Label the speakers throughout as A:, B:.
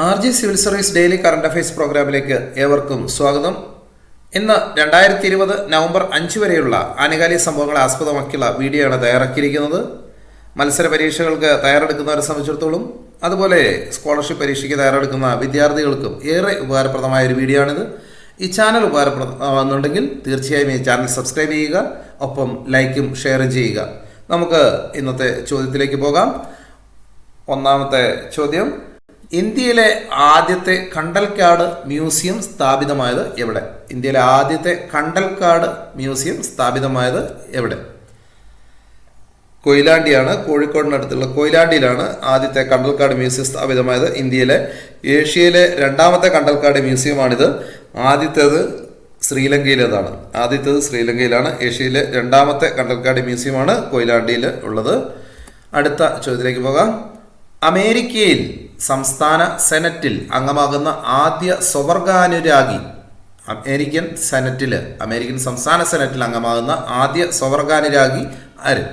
A: RG civil service daily current affairs പ്രോഗ്രാമിലേക്ക് ഏവർക്കും സ്വാഗതം. ഇന്ന് 2020 നവംബർ 5 വരെയുള്ള ആനുകാലിക സംഭവങ്ങളെ ആസ്പദമാക്കിയുള്ള വീഡിയോ ആണ് തയ്യാറാക്കിയിരിക്കുന്നത്. മത്സര പരീക്ഷകൾക്ക് തയ്യാറെടുക്കുന്നവരെ സംബന്ധിച്ചിടത്തോളം അതുപോലെ സ്കോളർഷിപ്പ് പരീക്ഷയ്ക്ക് തയ്യാറെടുക്കുന്ന വിദ്യാർത്ഥികൾക്കും ഏറെ ഉപകാരപ്രദമായ ഒരു വീഡിയോ ആണിത്. ഈ ചാനൽ ഉപകാരപ്രദമാകുന്നുണ്ടെങ്കിൽ തീർച്ചയായും ഈ ചാനൽ സബ്സ്ക്രൈബ് ചെയ്യുക, ഒപ്പം ലൈക്കും ഷെയറും ചെയ്യുക. നമുക്ക് ഇന്നത്തെ ചോദ്യത്തിലേക്ക് പോകാം. ഒന്നാമത്തെ ചോദ്യം: ഇന്ത്യയിലെ ആദ്യത്തെ കണ്ടൽക്കാട് മ്യൂസിയം സ്ഥാപിതമായത് എവിടെ? ഇന്ത്യയിലെ ആദ്യത്തെ കണ്ടൽക്കാട് മ്യൂസിയം സ്ഥാപിതമായത് എവിടെ? കൊയിലാണ്ടിയാണ്. കോഴിക്കോടിനടുത്തുള്ള കൊയിലാണ്ടിയിലാണ് ആദ്യത്തെ കണ്ടൽക്കാട് മ്യൂസിയം സ്ഥാപിതമായത്. ഏഷ്യയിലെ രണ്ടാമത്തെ കണ്ടൽക്കാട് മ്യൂസിയമാണിത്. ആദ്യത്തേത് ശ്രീലങ്കയിലാണ്. ഏഷ്യയിലെ രണ്ടാമത്തെ കണ്ടൽക്കാട് മ്യൂസിയമാണ് കൊയിലാണ്ടിയിൽ ഉള്ളത്. അടുത്ത ചോദ്യത്തിലേക്ക് പോകാം. അമേരിക്കയിൽ സംസ്ഥാന സെനറ്റിൽ അംഗമാകുന്ന ആദ്യ സ്വവർഗാനുരാഗി, അമേരിക്കൻ സംസ്ഥാന സെനറ്റിൽ അംഗമാകുന്ന ആദ്യ സ്വവർഗാനുരാഗി ആര്?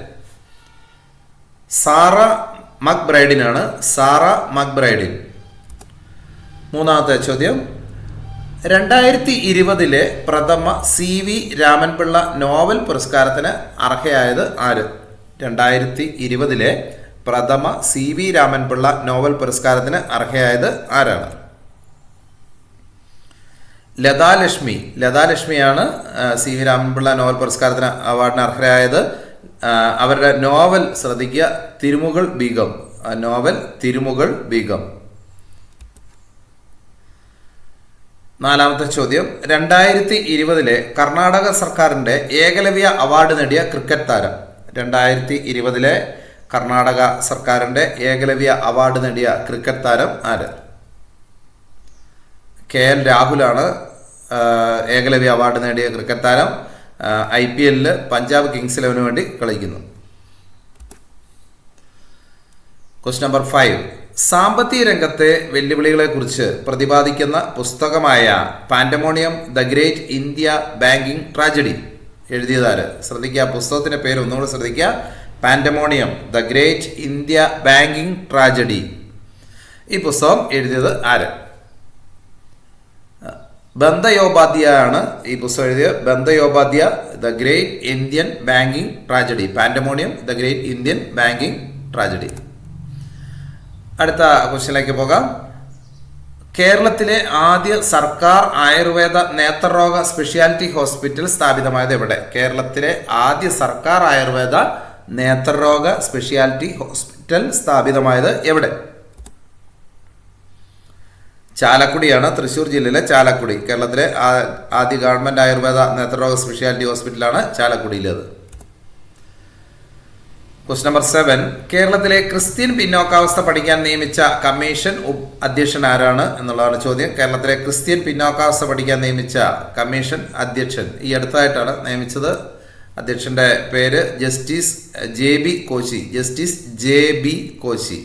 A: സാറ മക്ബ്രൈഡിനാണ്. മൂന്നാമത്തെ ചോദ്യം: 2020 പ്രഥമ CV രാമൻപിള്ള നോവൽ പുരസ്കാരത്തിന് അർഹയായത് ആര്? 2020 പ്രഥമ CV രാമൻപിള്ള നോവൽ പുരസ്കാരത്തിന് അർഹയായത് ആരാണ്? ലതാലക്ഷ്മിയാണ് CV രാമൻപിള്ള നോവൽ പുരസ്കാരത്തിന് അവാർഡിന് അർഹരായത്. അവരുടെ നോവൽ ശ്രദ്ധിക്കുക, തിരുമുകൾ ബീഗം. നാലാമത്തെ ചോദ്യം: 2020 കർണാടക സർക്കാരിന്റെ ഏകലവ്യ അവാർഡ് നേടിയ ക്രിക്കറ്റ് താരം. 2020 കർണാടക സർക്കാരിന്റെ ഏകലവ്യ അവാർഡ് നേടിയ ക്രിക്കറ്റ് താരം ആര്? KL രാഹുലാണ് ഏകലവ്യ അവാർഡ് നേടിയ ക്രിക്കറ്റ് താരം. IPL പഞ്ചാബ് കിങ്സ് 11 വേണ്ടി കളിക്കുന്നു. ക്വസ്റ്റ്യൻ നമ്പർ 5: സാമ്പത്തിക രംഗത്തെ വെല്ലുവിളികളെ കുറിച്ച് പ്രതിപാദിക്കുന്ന പുസ്തകമായ pandemonium the great India banking tragedy എഴുതിയതാര്? ശ്രദ്ധിക്കുക, പുസ്തകത്തിന്റെ പേര് ഒന്നുകൂടെ ശ്രദ്ധിക്കുക. Pandemonium the great India banking tragedy. ഈ പുസ്തകം എഴുതിയത് ആര്? ബന്ദയോപാധ്യായാണ് ഈ പുസ്തകം എഴുതിയത്. Bandyopadhyay the great Indian banking tragedy. Pandemonium the great Indian banking tragedy. അടുത്ത ക്വസ്റ്റ്യനിലേക്ക് പോകാം. കേരളത്തിലെ ആദ്യ സർക്കാർ ആയുർവേദ നേത്രരോഗ സ്പെഷ്യാലിറ്റി ഹോസ്പിറ്റൽ സ്ഥാപിതമായത് എവിടെ? കേരളത്തിലെ ആദ്യ സർക്കാർ ആയുർവേദ നേത്രരോഗ സ്പെഷ്യാലിറ്റി ഹോസ്പിറ്റൽ സ്ഥാപിതമായത് എവിടെ? ചാലക്കുടിയാണ്. തൃശ്ശൂർ ജില്ലയിലെ ചാലക്കുടി. കേരളത്തിലെ ആദ്യ ഗവൺമെന്റ് ആയുർവേദ നേത്രരോഗ സ്പെഷ്യാലിറ്റി ഹോസ്പിറ്റലാണ് ചാലക്കുടിയിലേത്. ക്വസ്റ്റ്യൻ നമ്പർ 7: കേരളത്തിലെ ക്രിസ്ത്യൻ പിന്നോക്കാവസ്ഥ പഠിക്കാൻ നിയമിച്ച കമ്മീഷൻ അധ്യക്ഷൻ ആരാണ് എന്നുള്ളതാണ് ചോദ്യം. കേരളത്തിലെ ക്രിസ്ത്യൻ പിന്നോക്കാവസ്ഥ പഠിക്കാൻ നിയമിച്ച കമ്മീഷൻ അധ്യക്ഷൻ ഈ അടുത്തായിട്ടാണ് നിയമിച്ചത്. അധ്യക്ഷന്റെ പേര് ജസ്റ്റിസ് JB കോശി.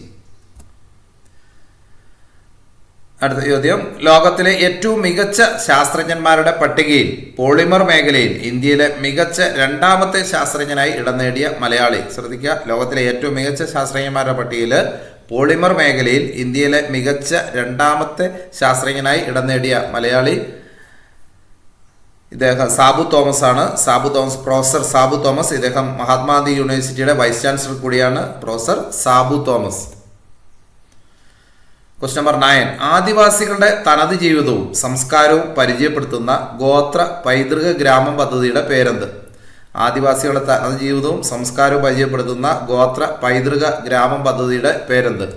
A: അടുത്ത ചോദ്യം: ലോകത്തിലെ ഏറ്റവും മികച്ച ശാസ്ത്രജ്ഞന്മാരുടെ പട്ടികയിൽ പോളിമർ മേഖലയിൽ ഇന്ത്യയിലെ മികച്ച രണ്ടാമത്തെ ശാസ്ത്രജ്ഞനായി ഇടം നേടിയ മലയാളി. ശ്രദ്ധിക്കുക, ലോകത്തിലെ ഏറ്റവും മികച്ച ശാസ്ത്രജ്ഞന്മാരുടെ പട്ടികയിൽ പോളിമർ മേഖലയിൽ ഇന്ത്യയിലെ മികച്ച രണ്ടാമത്തെ ശാസ്ത്രജ്ഞനായി ഇടം നേടിയ മലയാളി ഇദ്ദേഹം സാബു തോമസ് ആണ്. Professor Sabu Thomas. ഇദ്ദേഹം മഹാത്മാഗാന്ധി യൂണിവേഴ്സിറ്റിയുടെ വൈസ് ചാൻസലർ കൂടിയാണ് professor Sabu Thomas. Question number 9: ആദിവാസികളുടെ തനത് ജീവിതവും സംസ്കാരവും പരിചയപ്പെടുത്തുന്ന ഗോത്ര പൈതൃക ഗ്രാമം പദ്ധതിയുടെ പേരെന്ത്? ആദിവാസികളുടെ തനത് ജീവിതവും സംസ്കാരവും പരിചയപ്പെടുത്തുന്ന ഗോത്ര പൈതൃക ഗ്രാമം പദ്ധതിയുടെ പേരെന്ത്?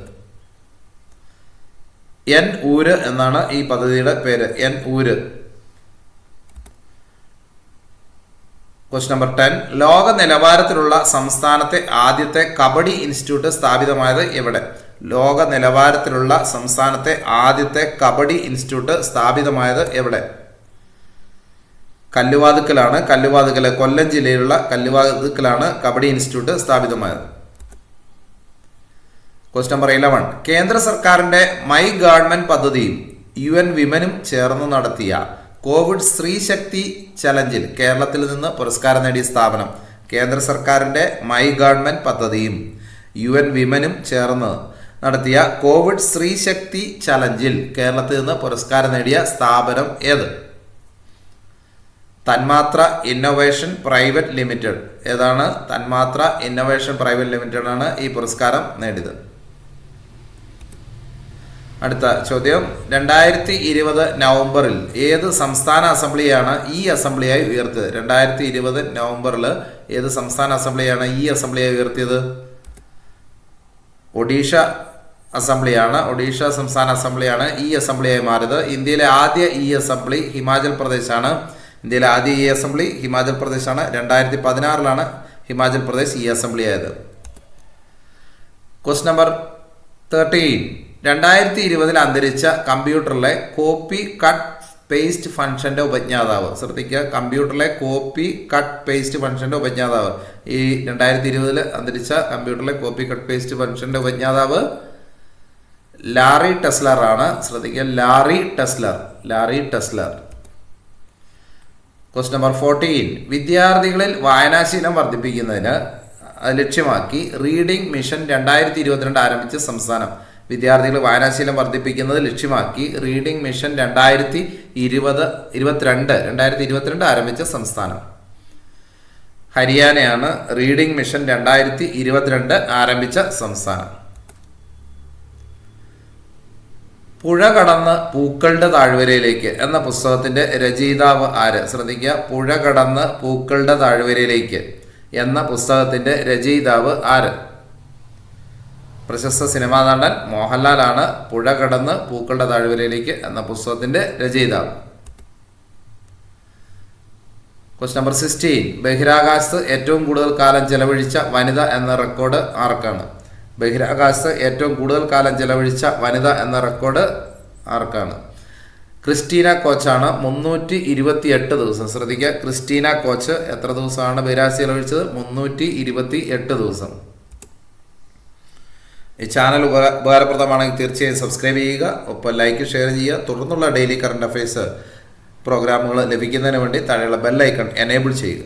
A: N ഊര് എന്നാണ് ഈ പദ്ധതിയുടെ പേര്. N ഊര്. ക്വസ്റ്റ്യൻ നമ്പർ 10: ലോക നിലവാരത്തിലുള്ള സംസ്ഥാനത്തെ ആദ്യത്തെ കബഡി ഇൻസ്റ്റിറ്റ്യൂട്ട് സ്ഥാപിതമായത് എവിടെ? ലോക നിലവാരത്തിലുള്ള സംസ്ഥാനത്തെ ആദ്യത്തെ കബഡി ഇൻസ്റ്റിറ്റ്യൂട്ട് സ്ഥാപിതമായത് എവിടെ? കല്ലുവാതുക്കലാണ്. കൊല്ലം ജില്ലയിലുള്ള കല്ലുവാതുക്കലാണ് കബഡി ഇൻസ്റ്റിറ്റ്യൂട്ട് സ്ഥാപിതമായത്. ക്വസ്റ്റ്യൻ നമ്പർ 11: കേന്ദ്ര സർക്കാരിന്റെ മൈ ഗവൺമെന്റ് പദ്ധതിയും UN വിമനും ചേർന്ന് നടത്തിയ കോവിഡ് സ്ത്രീ ശക്തി ചലഞ്ചിൽ കേരളത്തിൽ നിന്ന് പുരസ്കാരം നേടിയ സ്ഥാപനം. കേന്ദ്ര സർക്കാരിന്റെ മൈ ഗവൺമെന്റ് പദ്ധതിയും UN വിമനും ചേർന്ന് നടത്തിയ കോവിഡ് സ്ത്രീശക്തി ചലഞ്ചിൽ കേരളത്തിൽ നിന്ന് പുരസ്കാരം നേടിയ സ്ഥാപനം ഏത്? തന്മാത്ര ഇന്നൊവേഷൻ പ്രൈവറ്റ് ലിമിറ്റഡ്. ഏതാണ്? തന്മാത്ര ഇന്നൊവേഷൻ പ്രൈവറ്റ് ലിമിറ്റഡ് ആണ് ഈ പുരസ്കാരം നേടിയത്. അടുത്ത ചോദ്യം, 2020 നവംബറിൽ ഏത് സംസ്ഥാന അസംബ്ലിയാണ് ഈ അസംബ്ലിയായി ഉയർത്തിയത്? 2020 നവംബറിൽ ഏത് സംസ്ഥാന അസംബ്ലിയാണ് ഈ അസംബ്ലിയായി ഉയർത്തിയത്? ഒഡീഷ അസംബ്ലിയാണ്. ഒഡീഷ സംസ്ഥാന അസംബ്ലിയാണ് ഈ അസംബ്ലിയായി മാറിയത്. ഇന്ത്യയിലെ ആദ്യ ഈ അസംബ്ലി ഹിമാചൽ പ്രദേശാണ്. ഇന്ത്യയിലെ ആദ്യ ഈ അസംബ്ലി ഹിമാചൽ പ്രദേശാണ്. 2016 ഹിമാചൽ പ്രദേശ് ഈ അസംബ്ലി ആയത്. Question number 13. 2020 അന്തരിച്ച കമ്പ്യൂട്ടറിലെ കോപ്പി കട്ട് പേസ്റ്റ് ഫംഗ്ഷന്റെ ഉപജ്ഞാതാവ്. ശ്രദ്ധിക്കുക, കമ്പ്യൂട്ടറിലെ കോപ്പി കട്ട് പേസ്റ്റ് ഫംഗ്ഷന്റെ ഉപജ്ഞാതാവ്. ഈ 2020 അന്തരിച്ച കമ്പ്യൂട്ടറിലെ കോപ്പി കട്ട് പേസ്റ്റ് ഫംഗ്ഷന്റെ ഉപജ്ഞാതാവ് ലാറി ടെസ്ലർ ആണ്. ശ്രദ്ധിക്കുക, ലാറി ടെസ്ലർ. Question number 14. വിദ്യാർത്ഥികളിൽ വായനാശീലം വർദ്ധിപ്പിക്കുന്നതിന് ലക്ഷ്യമാക്കി റീഡിംഗ് മിഷൻ 2022 ആരംഭിച്ച സംസ്ഥാനം. വിദ്യാർത്ഥികൾ വായനാശീലം വർദ്ധിപ്പിക്കുന്നത് ലക്ഷ്യമാക്കി റീഡിംഗ് മിഷൻ 2022 ആരംഭിച്ച സംസ്ഥാനം ഹരിയാനയാണ്. റീഡിംഗ് മിഷൻ 2022 ആരംഭിച്ച സംസ്ഥാനം. പുഴ കടന്ന് പൂക്കളുടെ താഴ്വരയിലേക്ക് എന്ന പുസ്തകത്തിന്റെ രചയിതാവ് ആര്? ശ്രദ്ധിക്കുക, പുഴ കടന്ന് പൂക്കളുടെ താഴ്വരയിലേക്ക് എന്ന പുസ്തകത്തിന്റെ രചയിതാവ് ആര്? പ്രശസ്ത സിനിമാ നടൻ മോഹൻലാലാണ് പുഴ കടന്ന് പൂക്കളുടെ താഴ്വരയിലേക്ക് എന്ന പുസ്തകത്തിന്റെ രചയിതാവ്. Question number 16. ബഹിരാകാശത്ത് ഏറ്റവും കൂടുതൽ കാലം ചെലവഴിച്ച വനിത എന്ന റെക്കോർഡ് ആർക്കാണ്? ബഹിരാകാശത്ത് ഏറ്റവും കൂടുതൽ കാലം ചെലവഴിച്ച വനിത എന്ന റെക്കോർഡ് ആർക്കാണ്? ക്രിസ്റ്റീന കോച്ചാണ്. 328 ദിവസം. ശ്രദ്ധിക്കുക, ക്രിസ്റ്റീന കോച്ച് എത്ര ദിവസമാണ് ബഹിരാകാശത്ത് ചെലവഴിച്ചത്? 328 ദിവസം. ഈ ചാനൽ ഉപകാരപ്രദമാണെങ്കിൽ തീർച്ചയായും സബ്സ്ക്രൈബ് ചെയ്യുക, ഒപ്പം ലൈക്ക്, ഷെയർ ചെയ്യുക. തുടർന്നുള്ള ഡെയിലി കറണ്ട് അഫയേഴ്സ് പ്രോഗ്രാമുകൾ ലഭിക്കുന്നതിന് വേണ്ടി താഴെയുള്ള ബെൽ ഐക്കൺ എനേബിൾ ചെയ്യുക.